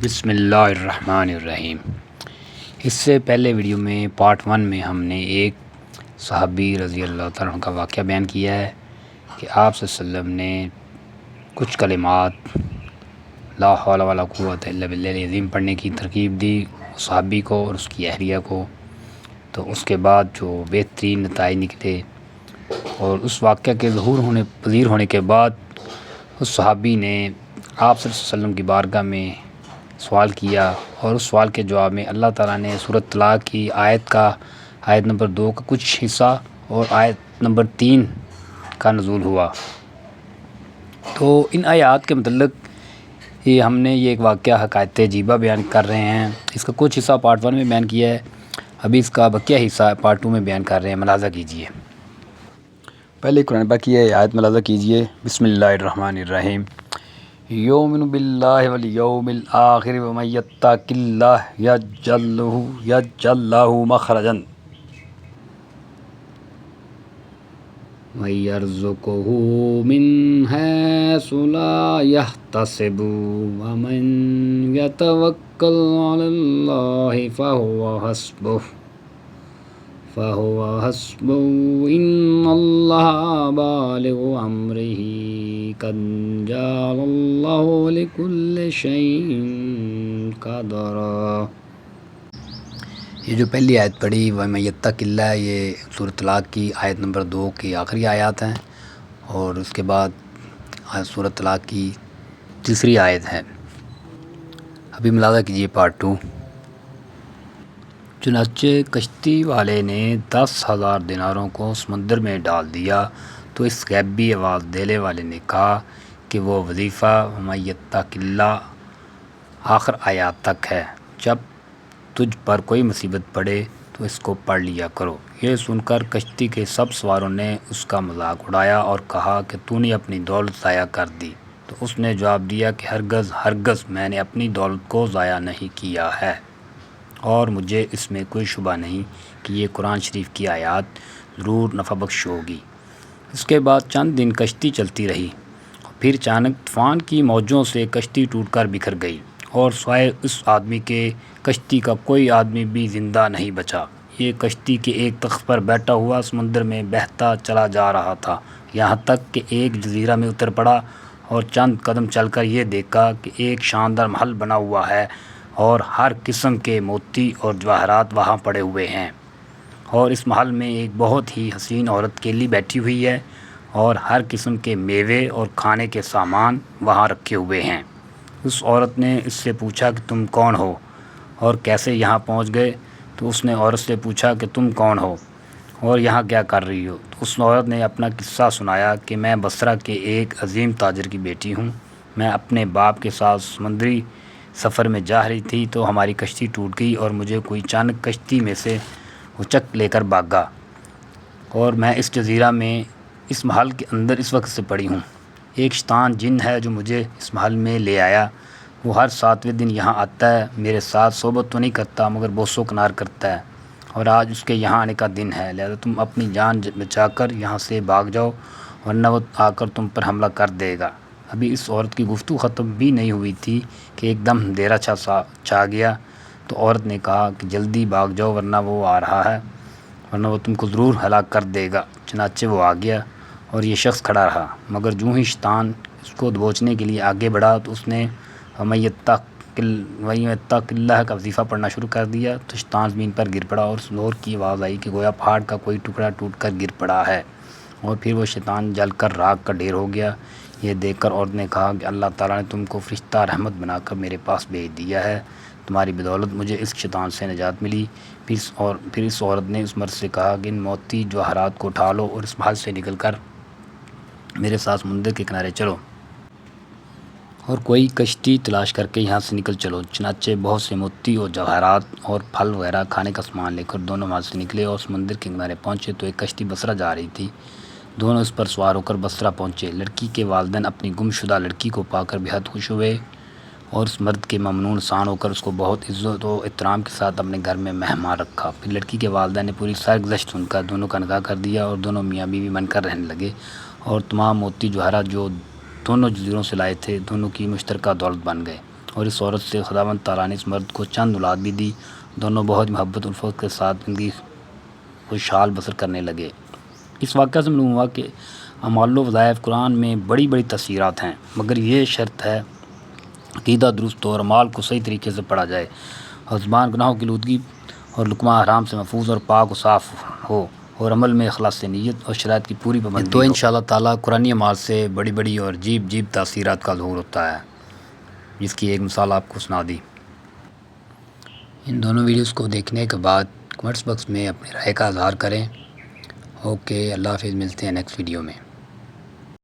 بسم اللہ الرحمن الرحیم۔ اس سے پہلے ویڈیو میں پارٹ 1 میں ہم نے ایک صحابی رضی اللہ تعالیٰ عنہ کا واقعہ بیان کیا ہے کہ آپ صلی اللہ علیہ وسلم نے کچھ کلمات لا حول ولا قوت الا باللہ العظیم پڑھنے کی ترغیب دی صحابی کو اور اس کی اہلیہ کو، تو اس کے بعد جو بہترین نتائج نکلے اور اس واقعہ کے ظہور پذیر ہونے کے بعد اس صحابی نے آپ صلی اللہ علیہ وسلم کی بارگاہ میں سوال کیا، اور اس سوال کے جواب میں اللہ تعالیٰ نے سورۃ طلاق کی آیت نمبر 2 کا کچھ حصہ اور آیت نمبر 3 کا نزول ہوا۔ تو ان آیات کے متعلق ہم نے ایک واقعہ حکایت عجیبہ بیان کر رہے ہیں۔ اس کا کچھ حصہ پارٹ 1 میں بیان کیا ہے، ابھی اس کا بقیہ حصہ پارٹ 2 میں بیان کر رہے ہیں، ملاحظہ کیجیے۔ پہلے قرآن پاک کی آیت ملاحظہ کیجیے۔ بسم اللہ الرحمن الرحیم۔ یؤمن باللہ والیوم الآخر ومن یتق اللہ یجعل لہ مخرجا ویرزقہ من حیث لا یحتسب ومن یتوکل علی اللہ فهو حسبه ان اللہ بالغ امرہ قد جعل اللہ لکل شیء قدرا۔ یہ جو پہلی آیت پڑھی وَمَن یتق اللہ، یہ سورۃ طلاق کی آیت نمبر 2 کی آخری آیات ہیں، اور اس کے بعد سورۃ طلاق کی تیسری آیت ہے۔ ابھی ملاحظہ کیجیے پارٹ 2۔ چنانچہ کشتی والے نے 10,000 دیناروں کو سمندر میں ڈال دیا، تو اس غیبی آواز دینے والے نے کہا کہ وہ وظیفہ وَمَن یتق اللہ آخر آیات تک ہے، جب تجھ پر کوئی مصیبت پڑے تو اس کو پڑھ لیا کرو۔ یہ سن کر کشتی کے سب سواروں نے اس کا مذاق اڑایا اور کہا کہ تو نے اپنی دولت ضائع کر دی۔ تو اس نے جواب دیا کہ ہرگز میں نے اپنی دولت کو ضائع نہیں کیا ہے، اور مجھے اس میں کوئی شبہ نہیں کہ یہ قرآن شریف کی آیات ضرور نفع بخش ہوگی۔ اس کے بعد چند دن کشتی چلتی رہی، پھر اچانک طوفان کی موجوں سے کشتی ٹوٹ کر بکھر گئی، اور سوائے اس آدمی کے کشتی کا کوئی آدمی بھی زندہ نہیں بچا۔ یہ کشتی کے ایک تخت پر بیٹھا ہوا سمندر میں بہتا چلا جا رہا تھا، یہاں تک کہ ایک جزیرہ میں اتر پڑا، اور چند قدم چل کر یہ دیکھا کہ ایک شاندار محل بنا ہوا ہے، اور ہر قسم کے موتی اور جواہرات وہاں پڑے ہوئے ہیں، اور اس محل میں ایک بہت ہی حسین عورت اکیلی بیٹھی ہوئی ہے، اور ہر قسم کے میوے اور کھانے کے سامان وہاں رکھے ہوئے ہیں۔ اس عورت نے اس سے پوچھا کہ تم کون ہو اور کیسے یہاں پہنچ گئے؟ تو اس نے عورت سے پوچھا کہ تم کون ہو اور یہاں کیا کر رہی ہو؟ تو اس عورت نے اپنا قصہ سنایا کہ میں بصرہ کے ایک عظیم تاجر کی بیٹی ہوں، میں اپنے باپ کے ساتھ سمندری سفر میں جا رہی تھی تو ہماری کشتی ٹوٹ گئی، اور مجھے کوئی اچانک کشتی میں سے اچک لے کر بھاگا، اور میں اس جزیرہ میں اس محل کے اندر اس وقت سے پڑی ہوں۔ ایک شیطان جن ہے جو مجھے اس محل میں لے آیا، وہ ہر 7ویں دن یہاں آتا ہے، میرے ساتھ صحبت تو نہیں کرتا مگر بوس و کنار کرتا ہے، اور آج اس کے یہاں آنے کا دن ہے، لہذا تم اپنی جان بچا کر یہاں سے بھاگ جاؤ، ورنہ وہ آ کر تم پر حملہ کر دے گا۔ ابھی اس عورت کی گفتگو ختم بھی نہیں ہوئی تھی کہ ایک دم اندھیرا چھا گیا، تو عورت نے کہا کہ جلدی بھاگ جاؤ ورنہ وہ آ رہا ہے، ورنہ وہ تم کو ضرور ہلاک کر دے گا۔ چنانچہ وہ آ گیا، اور یہ شخص کھڑا رہا، مگر جو ہی شیطان اس کو دبوچنے کے لیے آگے بڑھا تو اس نے وَمَن یتق اللہ کا وظیفہ پڑھنا شروع کر دیا، تو شیطان زمین پر گر پڑا، اور زور کی آواز آئی کہ گویا پہاڑ کا کوئی ٹکڑا ٹوٹ کر گر پڑا ہے، اور پھر وہ شیطان جل کر راکھ کا ڈھیر ہو گیا۔ یہ دیکھ کر عورت نے کہا کہ اللہ تعالیٰ نے تم کو فرشتہ رحمت بنا کر میرے پاس بھیج دیا ہے، تمہاری بدولت مجھے اس شیطان سے نجات ملی۔ پھر اس عورت نے اس مرد سے کہا کہ ان موتی جواہرات کو اٹھا لو اور اس محل سے نکل کر میرے ساتھ سمندر کے کنارے چلو، اور کوئی کشتی تلاش کر کے یہاں سے نکل چلو۔ چنانچہ بہت سے موتی اور جواہرات اور پھل وغیرہ کھانے کا سامان لے کر دونوں محل سے نکلے اور سمندر کے کنارے پہنچے تو ایک کشتی بصرہ جا رہی تھی، دونوں اس پر سوار ہو کر بصرہ پہنچے۔ لڑکی کے والدین اپنی گم شدہ لڑکی کو پا کر بہت خوش ہوئے، اور اس مرد کے ممنون انسان ہو کر اس کو بہت عزت و احترام کے ساتھ اپنے گھر میں مہمان رکھا۔ پھر لڑکی کے والدین نے پوری سرگزشت سن کر دونوں کا نکاح کر دیا، اور دونوں میاں بیوی بن کر رہنے لگے، اور تمام موتی جواہرات جو دونوں جزیروں سے لائے تھے دونوں کی مشترکہ دولت بن گئے، اور اس عورت سے خداوند تعالیٰ نے اس مرد کو چند اولاد بھی دی۔ دونوں بہت محبت الفت کے ساتھ زندگی خوشحال بسر کرنے لگے۔ اس واقعہ سے معلوم ہوا کہ اعمال و وظائف قرآن میں بڑی بڑی تفسیرات ہیں، مگر یہ شرط ہے عقیدہ درست ہو اور اعمال کو صحیح طریقے سے پڑھا جائے اور زبان گناہوں کی لودگی اور لقمہ حرام سے محفوظ اور پاک و صاف ہو اور عمل میں اخلاص سے نیت اور شرائط کی پوری پابندی تو انشاءاللہ تعالیٰ قرآنی اعمال سے بڑی بڑی اور عجیب عجیب تاثیرات کا ظہور ہوتا ہے، جس کی ایک مثال آپ کو سنا دی۔ ان دونوں ویڈیوز کو دیکھنے کے بعد کمنٹس باکس میں اپنی رائے کا اظہار کریں۔ اوکے، اللہ حافظ، ملتے ہیں نیکسٹ ویڈیو میں۔